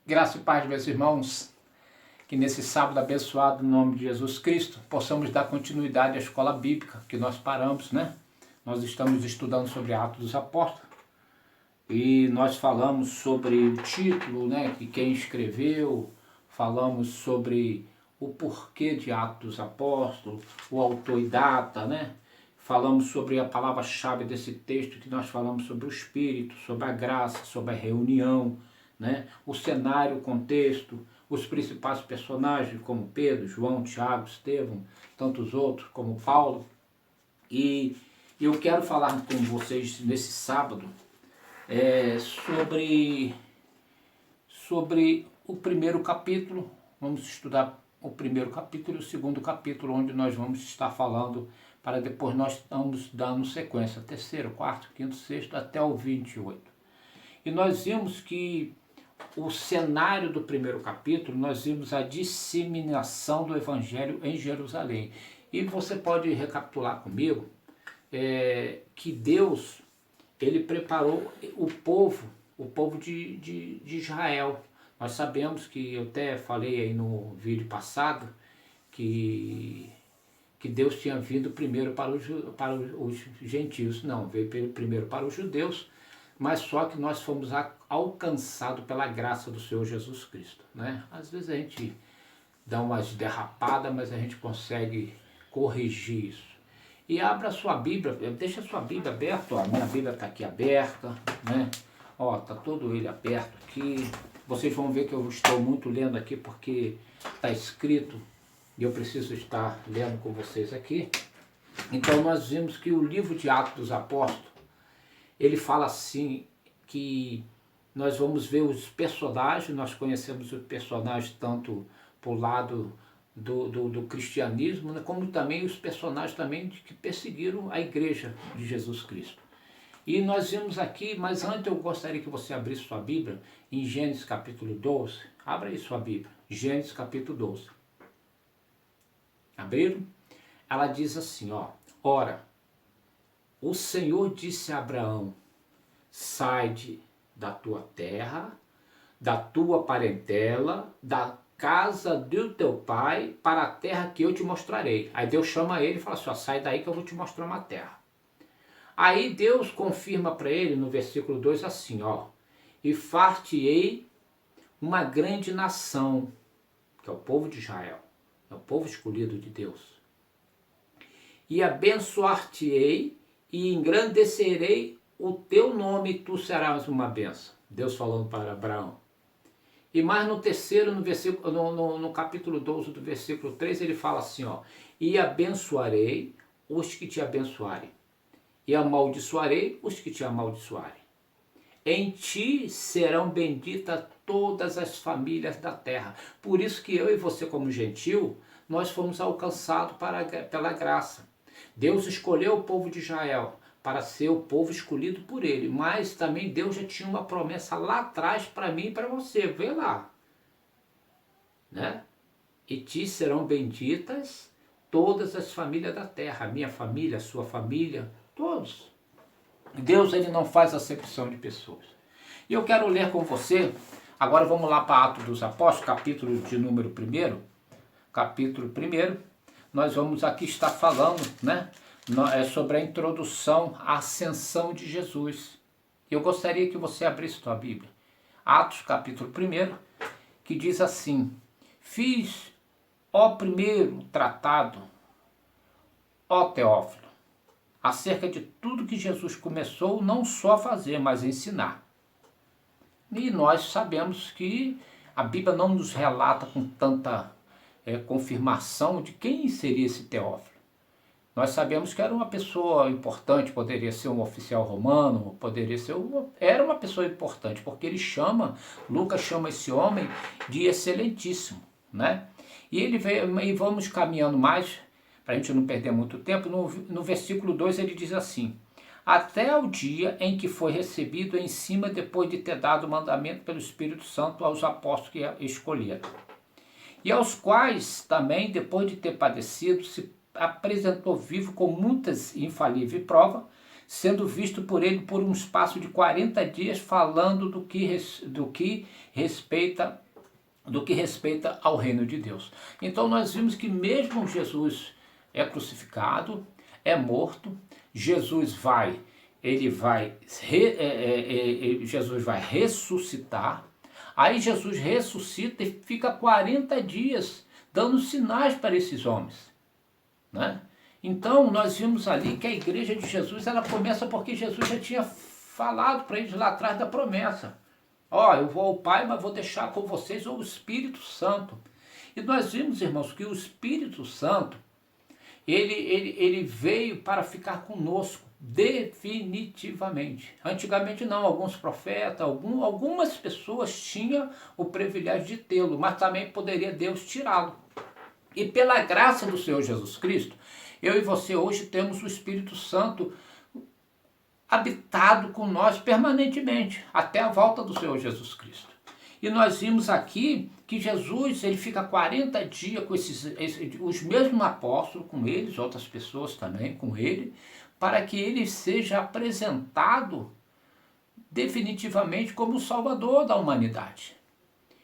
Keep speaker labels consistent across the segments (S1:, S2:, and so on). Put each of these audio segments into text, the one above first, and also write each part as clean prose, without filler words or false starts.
S1: Graça e paz, meus irmãos, que nesse sábado abençoado, no nome de Jesus Cristo, possamos dar continuidade à escola bíblica que nós paramos, né? Nós estamos estudando sobre Atos dos Apóstolos e nós falamos sobre o título, né? De quem escreveu, falamos sobre o porquê de Atos dos Apóstolos, o autor e data, né? Falamos sobre a palavra-chave desse texto, que nós falamos sobre o Espírito, sobre a graça, sobre a reunião, né? O cenário, o contexto, os principais personagens como Pedro, João, Tiago, Estevão, tantos outros como Paulo. E eu quero falar com vocês nesse sábado sobre o primeiro capítulo. Vamos estudar o primeiro capítulo e o segundo capítulo, onde nós vamos estar falando, para depois nós estamos dando sequência, terceiro, quarto, quinto, sexto, até o 28. E nós vimos que o cenário do primeiro capítulo, nós vimos a disseminação do Evangelho em Jerusalém. E você pode recapitular comigo que Deus, ele preparou o povo de Israel. Nós sabemos que, eu até falei aí no vídeo passado, que Deus tinha vindo primeiro para os gentios. Não, veio primeiro para os judeus, mas só que nós fomos alcançados pela graça do Senhor Jesus Cristo, né? Às vezes a gente dá umas derrapadas, mas a gente consegue corrigir isso. E abra a sua Bíblia, deixa a sua Bíblia aberta, ó, a minha Bíblia está aqui aberta, né? Ó, tá todo ele aberto aqui. Vocês vão ver que eu estou muito lendo aqui porque está escrito e eu preciso estar lendo com vocês aqui. Então nós vimos que o livro de Atos dos Apóstolos, ele fala assim, que nós vamos ver os personagens, nós conhecemos os personagens tanto por lado do cristianismo, né, como também os personagens também que perseguiram a igreja de Jesus Cristo. E nós vimos aqui, mas antes eu gostaria que você abrisse sua Bíblia em Gênesis capítulo 12. Abra aí sua Bíblia, Gênesis capítulo 12. Abriram? Ela diz assim, ó: ora, o Senhor disse a Abraão: sai da tua terra, da tua parentela, da casa do teu pai, para a terra que eu te mostrarei. Aí Deus chama ele e fala assim, ó, sai daí que eu vou te mostrar uma terra. Aí Deus confirma para ele no versículo 2 assim, ó: e far-te-ei uma grande nação, que é o povo de Israel, é o povo escolhido de Deus. E abençoar-te-ei e engrandecerei o teu nome, e tu serás uma bênção. Deus falando para Abraão. E mais no terceiro, no capítulo 12 do versículo 3, ele fala assim, ó: e abençoarei os que te abençoarem, e amaldiçoarei os que te amaldiçoarem. Em ti serão benditas todas as famílias da terra. Por isso que eu e você, como gentil, nós fomos alcançados pela graça. Deus escolheu o povo de Israel para ser o povo escolhido por ele, mas também Deus já tinha uma promessa lá atrás para mim e para você, vê lá, né? E ti serão benditas todas as famílias da terra, a minha família, a sua família, todos. Deus, ele não faz acepção de pessoas. E eu quero ler com você, agora vamos lá para Atos dos Apóstolos, capítulo de número 1, capítulo 1, nós vamos aqui estar falando, né? Sobre a introdução à ascensão de Jesus. Eu gostaria que você abrisse sua Bíblia. Atos capítulo 1, que diz assim: fiz, ó primeiro tratado, ó Teófilo, acerca de tudo que Jesus começou não só a fazer, mas a ensinar. E nós sabemos que a Bíblia não nos relata com tanta confirmação de quem seria esse Teófilo. Nós sabemos que era uma pessoa importante, poderia ser um oficial romano, era uma pessoa importante, porque Lucas chama esse homem de excelentíssimo, né? E ele veio, e vamos caminhando mais, para a gente não perder muito tempo, no versículo 2 ele diz assim: até o dia em que foi recebido em cima, depois de ter dado mandamento pelo Espírito Santo aos apóstolos que escolheram, e aos quais também, depois de ter padecido, se apresentou vivo com muitas infalíveis provas, sendo visto por ele por um espaço de 40 dias, falando do que respeita ao reino de Deus. Então nós vimos que mesmo Jesus é crucificado, é morto, Jesus vai ressuscitar. Aí Jesus ressuscita e fica 40 dias dando sinais para esses homens, né? Então nós vimos ali que a igreja de Jesus, ela começa porque Jesus já tinha falado para eles lá atrás da promessa. Eu vou ao Pai, mas vou deixar com vocês o Espírito Santo. E nós vimos, irmãos, que o Espírito Santo, ele veio para ficar conosco definitivamente. Antigamente não, alguns profetas, algumas pessoas tinham o privilégio de tê-lo, mas também poderia Deus tirá-lo. E pela graça do Senhor Jesus Cristo, eu e você hoje temos o Espírito Santo habitado com nós permanentemente, até a volta do Senhor Jesus Cristo. E nós vimos aqui que Jesus, ele fica 40 dias com os mesmos apóstolos, com eles, outras pessoas também com ele, para que ele seja apresentado definitivamente como o Salvador da humanidade.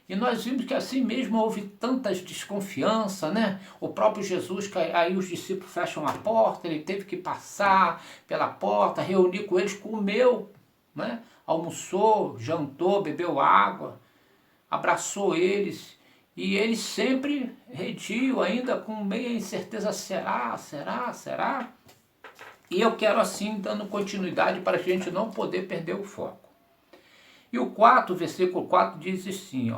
S1: E nós vimos que assim mesmo houve tantas desconfianças, né? O próprio Jesus, que aí os discípulos fecham a porta, ele teve que passar pela porta, reunir com eles, comeu, né? Almoçou, jantou, bebeu água, abraçou eles, e eles sempre rediam ainda com meia incerteza, será? E eu quero assim, dando continuidade para a gente não poder perder o foco. E o versículo 4 diz assim,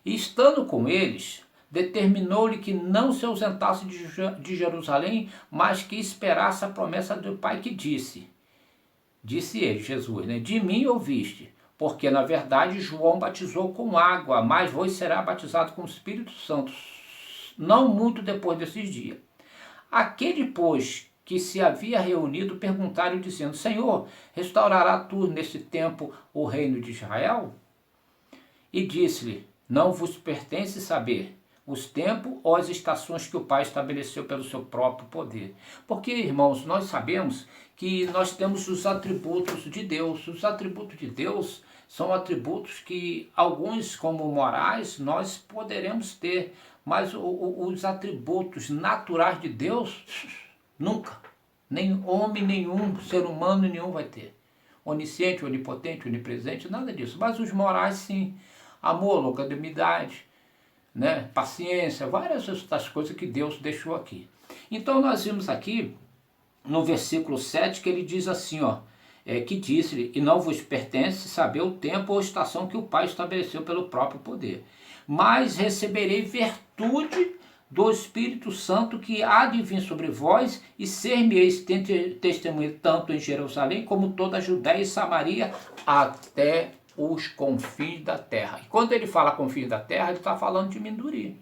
S1: e estando com eles, determinou-lhe que não se ausentasse de Jerusalém, mas que esperasse a promessa do Pai, que disse ele, Jesus, né? De mim ouviste, porque na verdade João batizou com água, mas vós será batizado com o Espírito Santo, não muito depois desses dias. Aquele, pois, que se havia reunido, perguntaram, dizendo, Senhor, restaurará tu nesse tempo o reino de Israel? E disse-lhe, não vos pertence saber os tempos ou as estações que o Pai estabeleceu pelo seu próprio poder. Porque, irmãos, nós sabemos que nós temos os atributos de Deus. Os atributos de Deus são atributos que alguns, como morais, nós poderemos ter, mas os atributos naturais de Deus, nunca. Nem homem nenhum, ser humano nenhum vai ter. Onisciente, onipotente, onipresente, nada disso. Mas os morais, sim. Amor, longanimidade, né? Paciência, várias outras coisas que Deus deixou aqui. Então nós vimos aqui, no versículo 7, que ele diz assim, que disse-lhe, e não vos pertence saber o tempo ou estação que o Pai estabeleceu pelo próprio poder. Mas receberei virtude do Espírito Santo que há de vir sobre vós, e ser-me-eis testemunha tanto em Jerusalém como toda a Judéia e Samaria, até os confins da terra. E quando ele fala confins da terra, ele está falando de Minduri.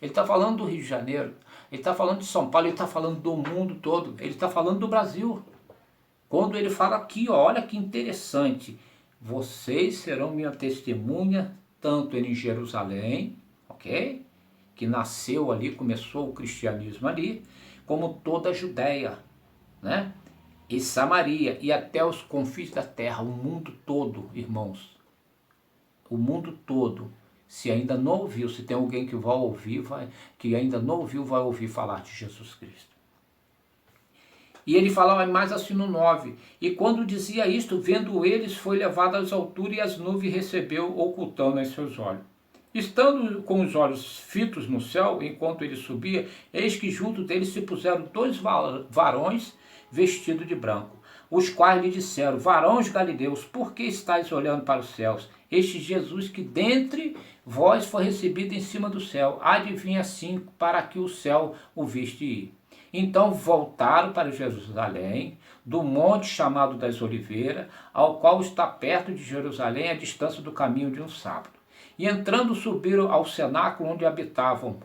S1: Ele está falando do Rio de Janeiro, ele está falando de São Paulo, ele está falando do mundo todo, ele está falando do Brasil. Quando ele fala aqui, olha que interessante, vocês serão minha testemunha, tanto em Jerusalém, ok? Que nasceu ali, começou o cristianismo ali, como toda a Judéia, né? E Samaria, e até os confins da terra, o mundo todo, irmãos. O mundo todo. Se ainda não ouviu, se tem alguém que vai ouvir, que ainda não ouviu, vai ouvir falar de Jesus Cristo. E ele fala mais assim no 9. E quando dizia isto, vendo eles, foi levado às alturas e as nuvens recebeu, ocultando em seus olhos. Estando com os olhos fitos no céu, enquanto ele subia, eis que junto dele se puseram 2 varões vestidos de branco, os quais lhe disseram, varões galileus, por que estáis olhando para os céus? Este Jesus que dentre vós foi recebido em cima do céu, há de vir assim para que o céu o viste ir. Então voltaram para Jerusalém, do monte chamado das Oliveiras, ao qual está perto de Jerusalém, a distância do caminho de um sábado. E entrando subiram ao cenáculo onde habitavam,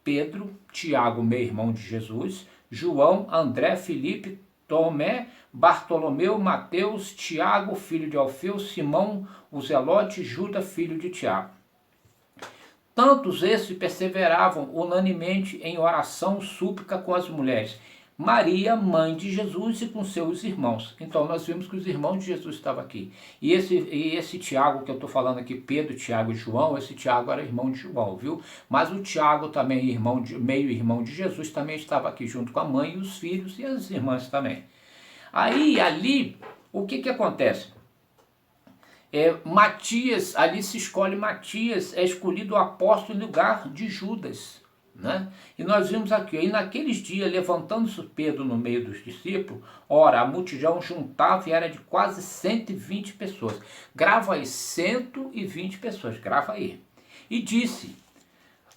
S1: Pedro, Tiago, meio-irmão de Jesus, João, André, Filipe, Tomé, Bartolomeu, Mateus, Tiago, filho de Alfeu, Simão, o Zelote, Judas, filho de Tiago. Tantos esses perseveravam unanimemente em oração súplica com as mulheres, Maria, mãe de Jesus, e com seus irmãos. Então nós vimos que os irmãos de Jesus estavam aqui. E esse Tiago que eu estou falando aqui, Pedro, Tiago e João, esse Tiago era irmão de João, viu? Mas o Tiago também, meio irmão de Jesus, também estava aqui junto com a mãe e os filhos e as irmãs também. Aí, ali, o que acontece? Matias, ali se escolhe Matias, é escolhido o apóstolo em lugar de Judas. Né? E nós vimos aqui, e naqueles dias, levantando-se Pedro no meio dos discípulos, ora, a multidão juntava e era de quase 120 pessoas. Grava aí, 120 pessoas, grava aí. E disse,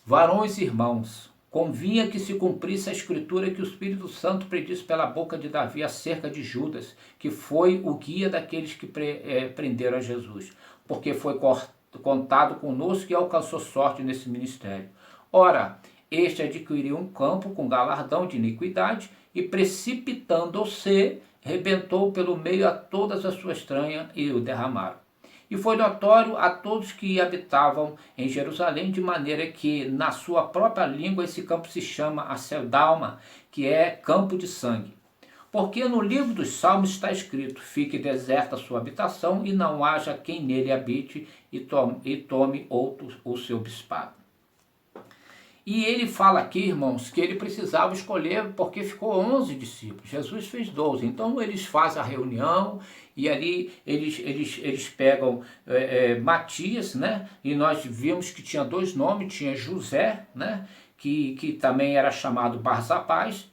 S1: varões e irmãos, convinha que se cumprisse a escritura que o Espírito Santo predisse pela boca de Davi acerca de Judas, que foi o guia daqueles que prenderam a Jesus, porque foi contado conosco e alcançou sorte nesse ministério. Ora, este adquiriu um campo com galardão de iniquidade e, precipitando-se, rebentou pelo meio a todas as suas tranhas e o derramaram. E foi notório a todos que habitavam em Jerusalém, de maneira que, na sua própria língua, esse campo se chama Aceldama, que é campo de sangue. Porque no livro dos Salmos está escrito, fique deserta a sua habitação e não haja quem nele habite e tome outro o seu bispado. E ele fala aqui, irmãos, que ele precisava escolher porque ficou 11 discípulos. Jesus fez 12. Então eles fazem a reunião e ali eles pegam Matias, né? E nós vimos que tinha dois nomes, tinha José, né? Que também era chamado Barsabás,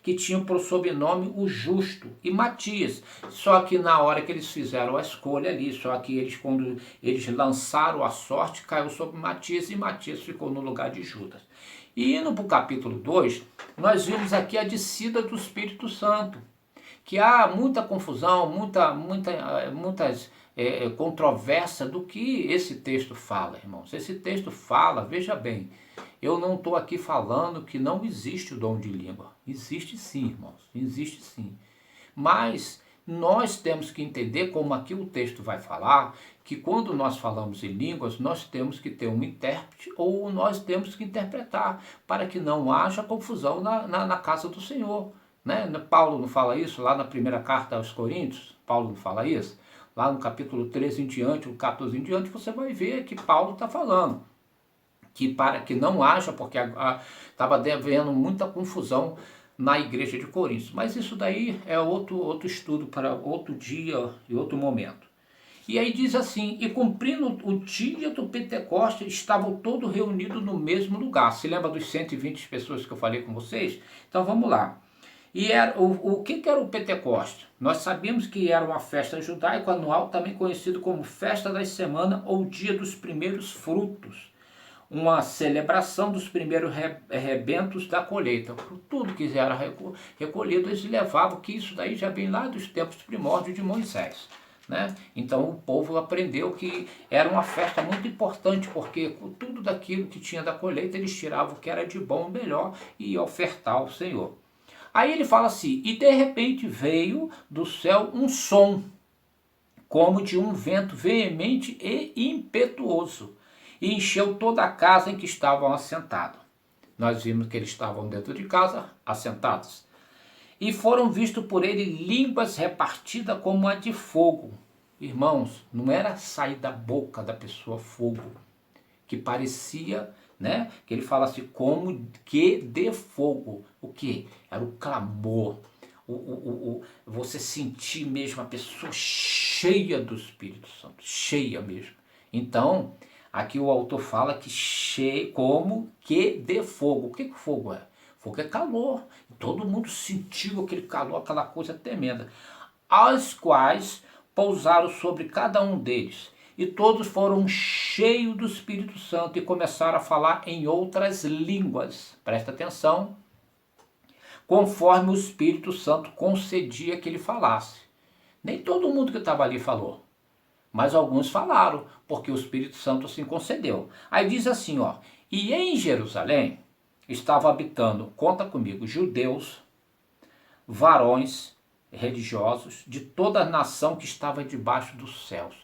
S1: que tinha por sobrenome o Justo, e Matias. Só que na hora que eles fizeram a escolha ali, só que quando eles lançaram a sorte, caiu sobre Matias, e Matias ficou no lugar de Judas. E indo para o capítulo 2, nós vimos aqui a descida do Espírito Santo, que há muita confusão, muitas controvérsia do que esse texto fala, irmãos. Esse texto fala, veja bem, eu não estou aqui falando que não existe o dom de língua. Existe sim, irmãos, existe sim. Mas nós temos que entender, como aqui o texto vai falar, que quando nós falamos em línguas, nós temos que ter um intérprete ou nós temos que interpretar, para que não haja confusão na casa do Senhor. Né? Paulo não fala isso lá na primeira carta aos Coríntios? Paulo não fala isso? Lá no capítulo 13 em diante, o 14 em diante, você vai ver que Paulo está falando. Que para que não haja, porque estava havendo muita confusão na igreja de Corinto. Mas isso daí é outro estudo para outro dia e outro momento. E aí diz assim, e cumprindo o dia do Pentecostes, estavam todos reunidos no mesmo lugar. Se lembra dos 120 pessoas que eu falei com vocês? Então vamos lá. E o que era o Pentecostes? Nós sabíamos que era uma festa judaica anual, também conhecido como Festa das Semanas ou Dia dos Primeiros Frutos. Uma celebração dos primeiros rebentos da colheita. Tudo que era recolhido, eles levavam, que isso daí já vem lá dos tempos primórdios de Moisés. Né? Então o povo aprendeu que era uma festa muito importante, porque tudo daquilo que tinha da colheita, eles tiravam o que era de bom e melhor e iam ofertar ao Senhor. Aí ele fala assim, e de repente veio do céu um som, como de um vento veemente e impetuoso, e encheu toda a casa em que estavam assentados. Nós vimos que eles estavam dentro de casa, assentados. E foram vistos por ele línguas repartidas como a de fogo. Irmãos, não era sair da boca da pessoa fogo, que parecia, né? Que ele fala assim, como que de fogo. O que? Era o clamor. Você sentir mesmo a pessoa cheia do Espírito Santo, cheia mesmo. Então, aqui o autor fala que cheio, como que de fogo. O que fogo é? Fogo é calor. Todo mundo sentiu aquele calor, aquela coisa tremenda. As quais pousaram sobre cada um deles. E todos foram cheios do Espírito Santo e começaram a falar em outras línguas. Presta atenção. Conforme o Espírito Santo concedia que ele falasse. Nem todo mundo que estava ali falou. Mas alguns falaram, porque o Espírito Santo assim concedeu. Aí diz assim, ó. E em Jerusalém estavam habitando, conta comigo, judeus, varões religiosos, de toda a nação que estava debaixo dos céus.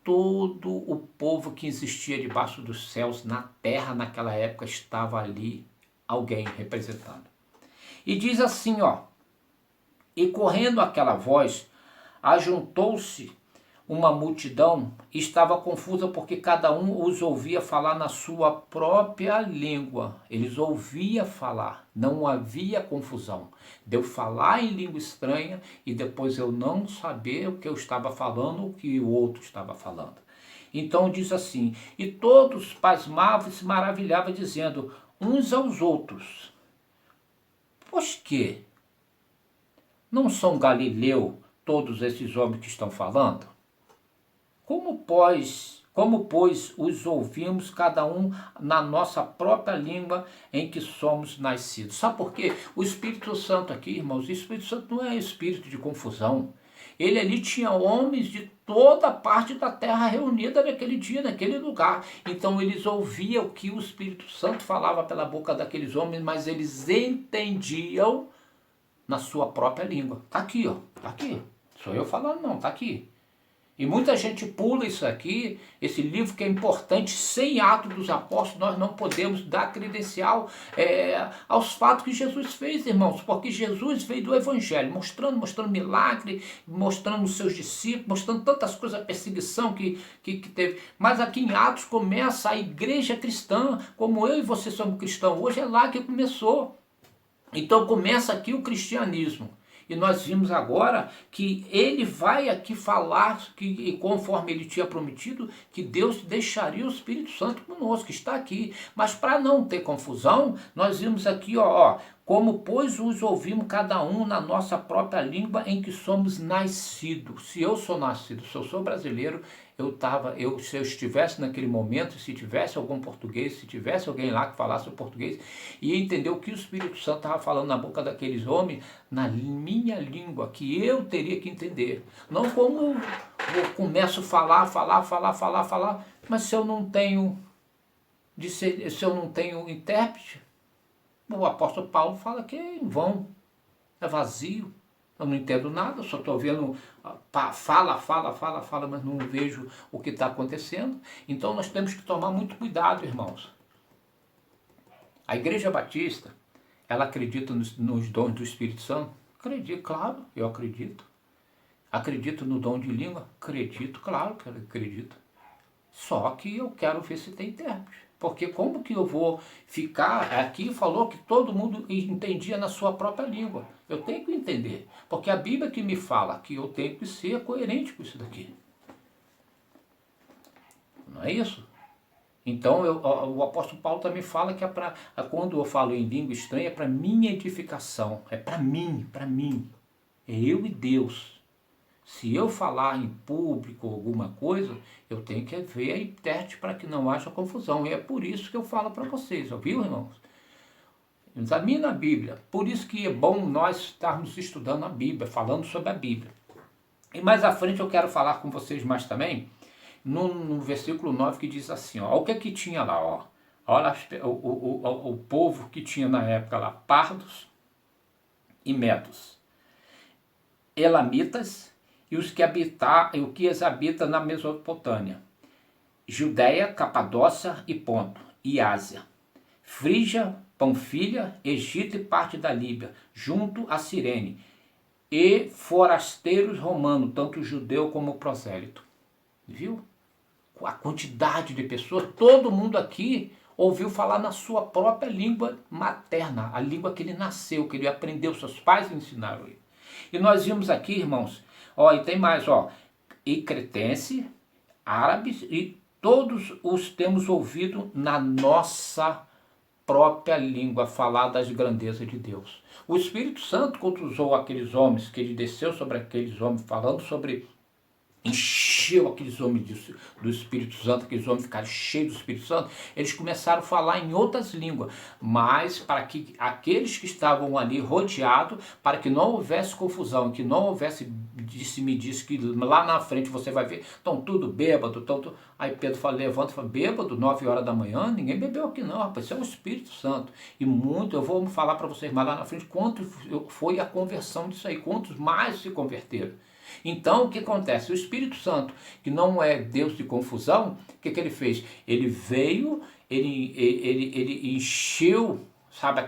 S1: Todo o povo que existia debaixo dos céus na terra naquela época estava ali alguém representando. E diz assim, ó, e correndo aquela voz, ajuntou-se uma multidão, estava confusa porque cada um os ouvia falar na sua própria língua. Eles ouviam falar, não havia confusão. De eu falar em língua estranha e depois eu não saber o que eu estava falando, o que o outro estava falando. Então diz assim, e todos pasmavam e se maravilhavam, dizendo uns aos outros, pois que não são Galileu todos esses homens que estão falando? Como, pois, os ouvimos cada um na nossa própria língua em que somos nascidos? Sabe por quê? O Espírito Santo aqui, irmãos, o Espírito Santo não é espírito de confusão. Ele ali tinha homens de toda parte da terra reunida naquele dia, naquele lugar. Então eles ouviam o que o Espírito Santo falava pela boca daqueles homens, mas eles entendiam na sua própria língua. Tá aqui, ó, tá aqui. Sou eu falando não, tá aqui. E muita gente pula isso aqui, esse livro que é importante, sem Atos dos Apóstolos, nós não podemos dar credencial aos fatos que Jesus fez, irmãos, porque Jesus veio do Evangelho, mostrando milagre, mostrando os seus discípulos, mostrando tantas coisas, a perseguição que teve. Mas aqui em Atos começa a igreja cristã, como eu e você somos cristãos hoje, é lá que começou. Então começa aqui o cristianismo. E nós vimos agora que ele vai aqui falar, que conforme ele tinha prometido, que Deus deixaria o Espírito Santo conosco, que está aqui. Mas para não ter confusão, nós vimos aqui, ó, como pois os ouvimos cada um na nossa própria língua em que somos nascidos. Se eu sou nascido, se eu sou brasileiro, se eu estivesse naquele momento, se tivesse algum português, se tivesse alguém lá que falasse o português, e entender o que o Espírito Santo estava falando na boca daqueles homens, na minha língua, que eu teria que entender. Não como eu começo a falar, mas se eu não tenho intérprete, o apóstolo Paulo fala que é em vão, é vazio. Eu não entendo nada, só estou vendo, fala, mas não vejo o que está acontecendo. Então nós temos que tomar muito cuidado, irmãos. A Igreja Batista, ela acredita nos dons do Espírito Santo? Acredito, claro, eu acredito. Acredito no dom de língua? Acredito, claro que eu acredito. Só que eu quero ver se tem intérprete. Porque como que eu vou ficar aqui, falou que todo mundo entendia na sua própria língua. Eu tenho que entender, porque a Bíblia que me fala que eu tenho que ser coerente com isso daqui. Não é isso? Então o apóstolo Paulo também fala que quando eu falo em língua estranha é para minha edificação, é para mim. É eu e Deus. Se eu falar em público alguma coisa, eu tenho que ver a intérprete para que não haja confusão. E é por isso que eu falo para vocês, ouviu, irmãos? Examina a Bíblia. Por isso que é bom nós estarmos estudando a Bíblia, falando sobre a Bíblia. E mais à frente eu quero falar com vocês mais também, no versículo 9 que diz assim, ó, o que tinha lá, ó. Olha o povo que tinha na época lá, pardos e medos, elamitas, e o que as habita na Mesopotâmia, Judéia, Capadócia e Ponto, e Ásia, Frígia, Panfilha, Egito e parte da Líbia, junto a Cirene, e forasteiros romanos, tanto judeu como prosélito. Viu? A quantidade de pessoas, todo mundo aqui ouviu falar na sua própria língua materna, a língua que ele nasceu, que ele aprendeu, seus pais ensinaram ele. E nós vimos aqui, irmãos, ó, e tem mais, ó, e cretense, árabes, e todos os temos ouvido na nossa própria língua falar das grandezas de Deus. O Espírito Santo, quando usou aqueles homens, que ele desceu sobre aqueles homens, falando sobre, encheu aqueles homens do Espírito Santo, aqueles homens ficaram cheios do Espírito Santo, eles começaram a falar em outras línguas, mas para que aqueles que estavam ali rodeados, para que não houvesse confusão, que não houvesse disse que lá na frente você vai ver, estão tudo bêbado, aí Pedro fala, levanta e fala, bêbado, 9 horas da manhã, ninguém bebeu aqui não, rapaz, isso é o Espírito Santo, e muito, eu vou falar para vocês mais lá na frente, quanto foi a conversão disso aí, quantos mais se converteram. Então, o que acontece? O Espírito Santo, que não é Deus de confusão, o que ele fez? Ele veio, ele encheu sabe,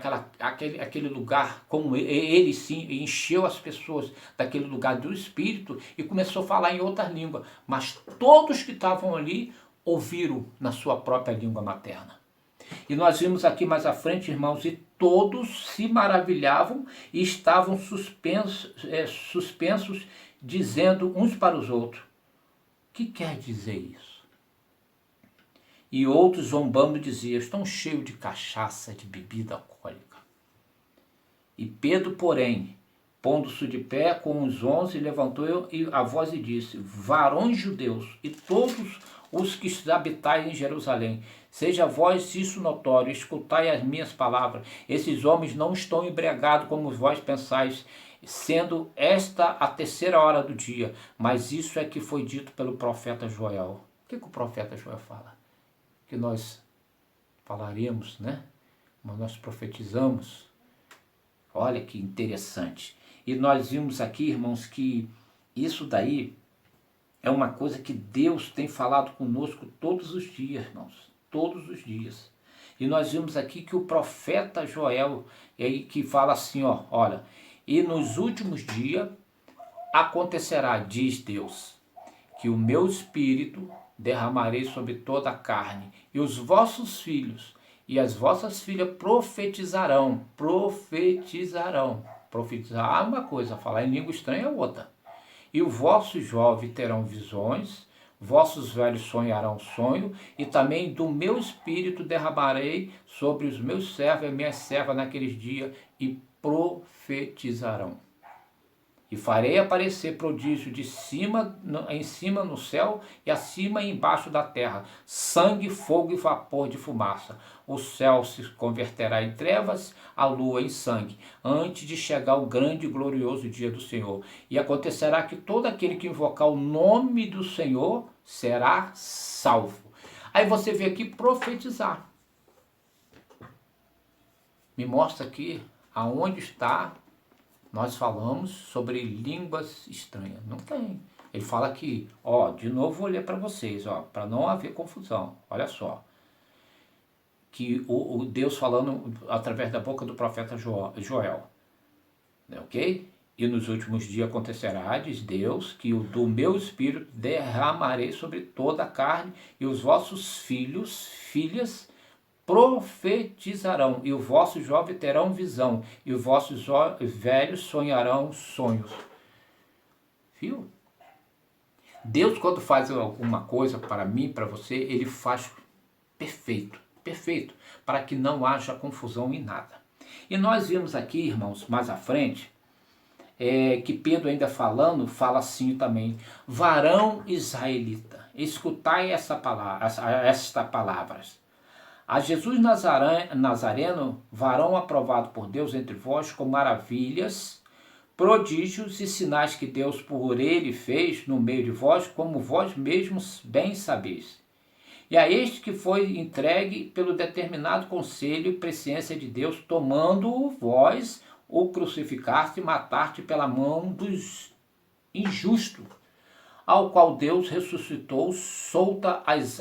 S1: aquele lugar, como ele sim encheu as pessoas daquele lugar do Espírito e começou a falar em outra língua. Mas todos que estavam ali ouviram na sua própria língua materna. E nós vimos aqui mais à frente, irmãos, e todos se maravilhavam e estavam suspensos, dizendo uns para os outros: o que quer dizer isso? E outros, zombando, diziam: estão cheios de cachaça, de bebida alcoólica. E Pedro, porém, pondo-se de pé com os 11, levantou a voz e disse: varões judeus e todos os que habitais em Jerusalém, seja vós isso notório, escutai as minhas palavras. Esses homens não estão embriagados como vós pensais, sendo esta a 3ª hora do dia. Mas isso é que foi dito pelo profeta Joel. O que o profeta Joel fala? Que nós falaremos, né? Nós profetizamos. Olha que interessante. E nós vimos aqui, irmãos, que isso daí é uma coisa que Deus tem falado conosco todos os dias, irmãos. Todos os dias. E nós vimos aqui que o profeta Joel é aí que fala assim, ó, olha, e nos últimos dias acontecerá, diz Deus, que o meu espírito derramarei sobre toda a carne, e os vossos filhos e as vossas filhas profetizarão. Profetizar é uma coisa, falar em língua estranha é outra. E os vossos jovens terão visões, vossos velhos sonharão sonho, e também do meu espírito derramarei sobre os meus servos e minhas servas naqueles dias, e profetizarão. E farei aparecer prodígio de cima, em cima no céu e acima e embaixo da terra, sangue, fogo e vapor de fumaça. O céu se converterá em trevas, a lua em sangue, antes de chegar o grande e glorioso dia do Senhor. E acontecerá que todo aquele que invocar o nome do Senhor será salvo. Aí você vê aqui profetizar. Me mostra aqui aonde está. Nós falamos sobre línguas estranhas. Não tem. Ele fala aqui, ó, de novo vou ler para vocês, ó, para não haver confusão. Olha só. Que o Deus falando através da boca do profeta Joel. Ok? E nos últimos dias acontecerá, diz Deus, que o do meu espírito derramarei sobre toda a carne, e os vossos filhos, filhas, profetizarão, e os vossos jovens terão visão, e os vossos velhos sonharão sonhos. Viu? Deus, quando faz alguma coisa para mim, para você, ele faz perfeito, perfeito, para que não haja confusão em nada. E nós vimos aqui, irmãos, mais à frente, que Pedro ainda falando, fala assim também: varão israelita, escutai estas palavras. A Jesus Nazareno, varão aprovado por Deus entre vós, com maravilhas, prodígios e sinais que Deus por ele fez no meio de vós, como vós mesmos bem sabeis. E a este que foi entregue pelo determinado conselho e presciência de Deus, tomando vós o crucificaste e mataste pela mão dos injustos, ao qual Deus ressuscitou, solta as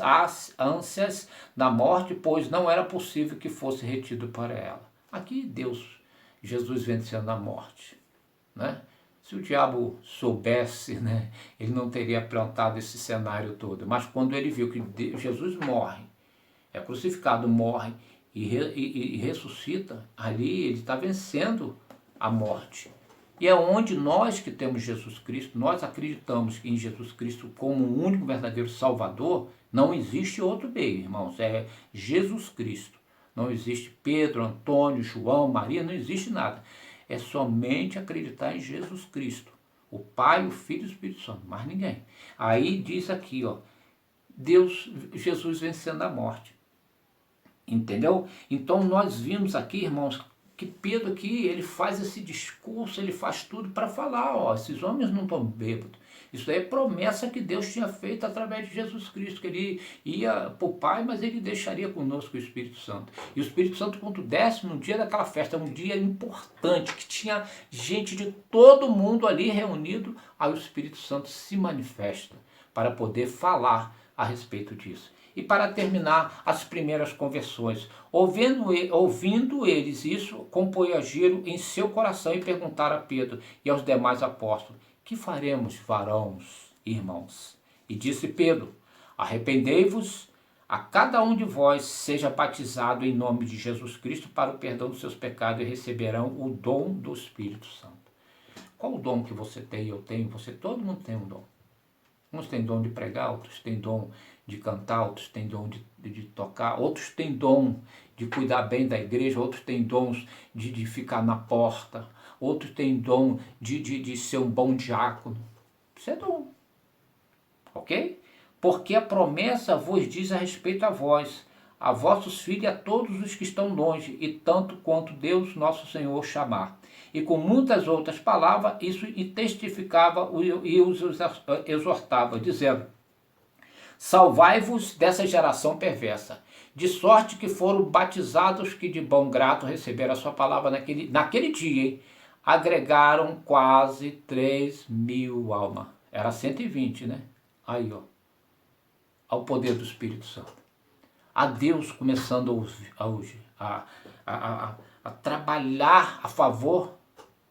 S1: ânsias da morte, pois não era possível que fosse retido para ela. Aqui Jesus vencendo a morte, né? Se o diabo soubesse, né, ele não teria plantado esse cenário todo. Mas quando ele viu que Jesus morre, é crucificado, morre e ressuscita, ali ele está vencendo a morte. E é onde nós que temos Jesus Cristo, nós acreditamos em Jesus Cristo como o único verdadeiro Salvador. Não existe outro meio, irmãos, é Jesus Cristo. Não existe Pedro, Antônio, João, Maria, não existe nada. É somente acreditar em Jesus Cristo, o Pai, o Filho e o Espírito Santo, mais ninguém. Aí diz aqui, ó, Jesus vencendo a morte. Entendeu? Então nós vimos aqui, irmãos, que Pedro aqui, ele faz esse discurso, ele faz tudo para falar, ó, esses homens não estão bêbados. Isso aí é promessa que Deus tinha feito através de Jesus Cristo, que ele ia para o Pai, mas ele deixaria conosco o Espírito Santo. E o Espírito Santo, quando desce no dia daquela festa, um dia importante, que tinha gente de todo mundo ali reunido, aí o Espírito Santo se manifesta para poder falar a respeito disso. E para terminar, as primeiras conversões. Ouvindo eles isso, compungiram em seu coração e perguntaram a Pedro e aos demais apóstolos: que faremos, varões, irmãos? E disse Pedro: arrependei-vos, a cada um de vós seja batizado em nome de Jesus Cristo para o perdão dos seus pecados e receberão o dom do Espírito Santo. Qual o dom que você tem, eu tenho, todo mundo tem um dom. Uns têm dom de pregar, outros têm dom de cantar, outros têm dom de tocar, outros têm dom de cuidar bem da igreja, outros têm dons de ficar na porta, outros têm dom de ser um bom diácono. Isso é dom. Ok? Porque a promessa vos diz a respeito a vós, a vossos filhos e a todos os que estão longe, e tanto quanto Deus nosso Senhor chamar. E com muitas outras palavras, isso e testificava e os exortava, dizendo: salvai-vos dessa geração perversa, de sorte que foram batizados que de bom grado receberam a sua palavra naquele dia, hein? Agregaram quase 3.000 almas. Era 120, né? Aí, ó. Ao poder do Espírito Santo. A Deus começando a trabalhar a favor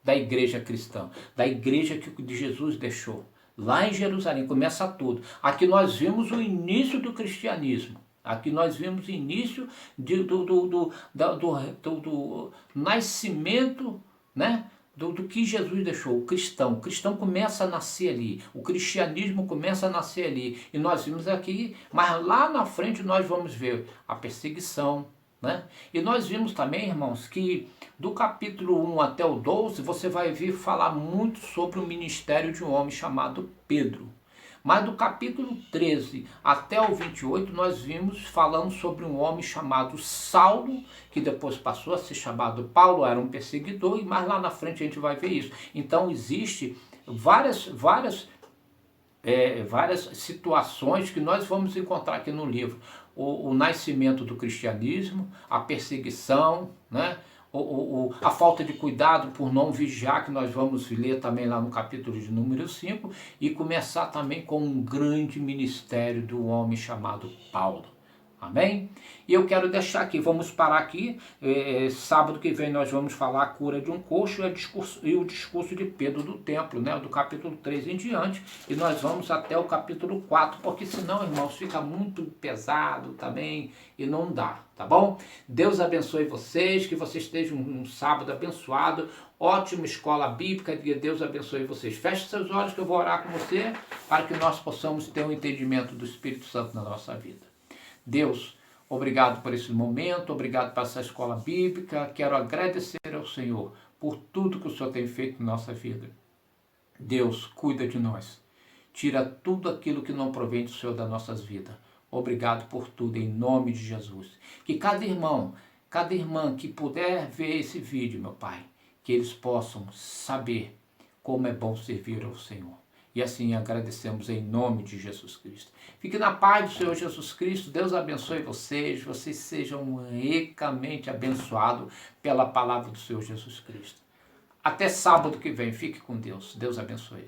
S1: da igreja cristã, da igreja que Jesus deixou. Lá em Jerusalém começa tudo. Aqui nós vimos o início do cristianismo. Aqui nós vimos o início do nascimento, né? Do que Jesus deixou, o cristão começa a nascer ali, o cristianismo começa a nascer ali, e nós vimos aqui, mas lá na frente nós vamos ver a perseguição, né? E nós vimos também, irmãos, que do capítulo 1 até o 12, você vai vir falar muito sobre o ministério de um homem chamado Pedro. Mas do capítulo 13 até o 28, nós vimos falando sobre um homem chamado Saulo, que depois passou a ser chamado Paulo, era um perseguidor, e mais lá na frente a gente vai ver isso. Então existe várias situações que nós vamos encontrar aqui no livro. O nascimento do cristianismo, a perseguição, né? A falta de cuidado por não vigiar, que nós vamos ler também lá no capítulo de número 5, e começar também com um grande ministério do homem chamado Paulo. Amém? E eu quero deixar aqui, vamos parar aqui, sábado que vem nós vamos falar a cura de um coxo e o discurso de Pedro do templo, né, do capítulo 3 em diante, e nós vamos até o capítulo 4, porque senão, irmãos, fica muito pesado também e não dá, tá bom? Deus abençoe vocês, que vocês estejam um sábado abençoado, ótima escola bíblica, que Deus abençoe vocês. Feche seus olhos que eu vou orar com você, para que nós possamos ter um entendimento do Espírito Santo na nossa vida. Deus, obrigado por esse momento, obrigado por essa escola bíblica, quero agradecer ao Senhor por tudo que o Senhor tem feito na nossa vida. Deus, cuida de nós, tira tudo aquilo que não provém do Senhor das nossas vidas. Obrigado por tudo, em nome de Jesus. Que cada irmão, cada irmã que puder ver esse vídeo, meu Pai, que eles possam saber como é bom servir ao Senhor. E assim agradecemos em nome de Jesus Cristo. Fique na paz do Senhor Jesus Cristo. Deus abençoe vocês. Vocês sejam ricamente abençoados pela palavra do Senhor Jesus Cristo. Até sábado que vem. Fique com Deus. Deus abençoe.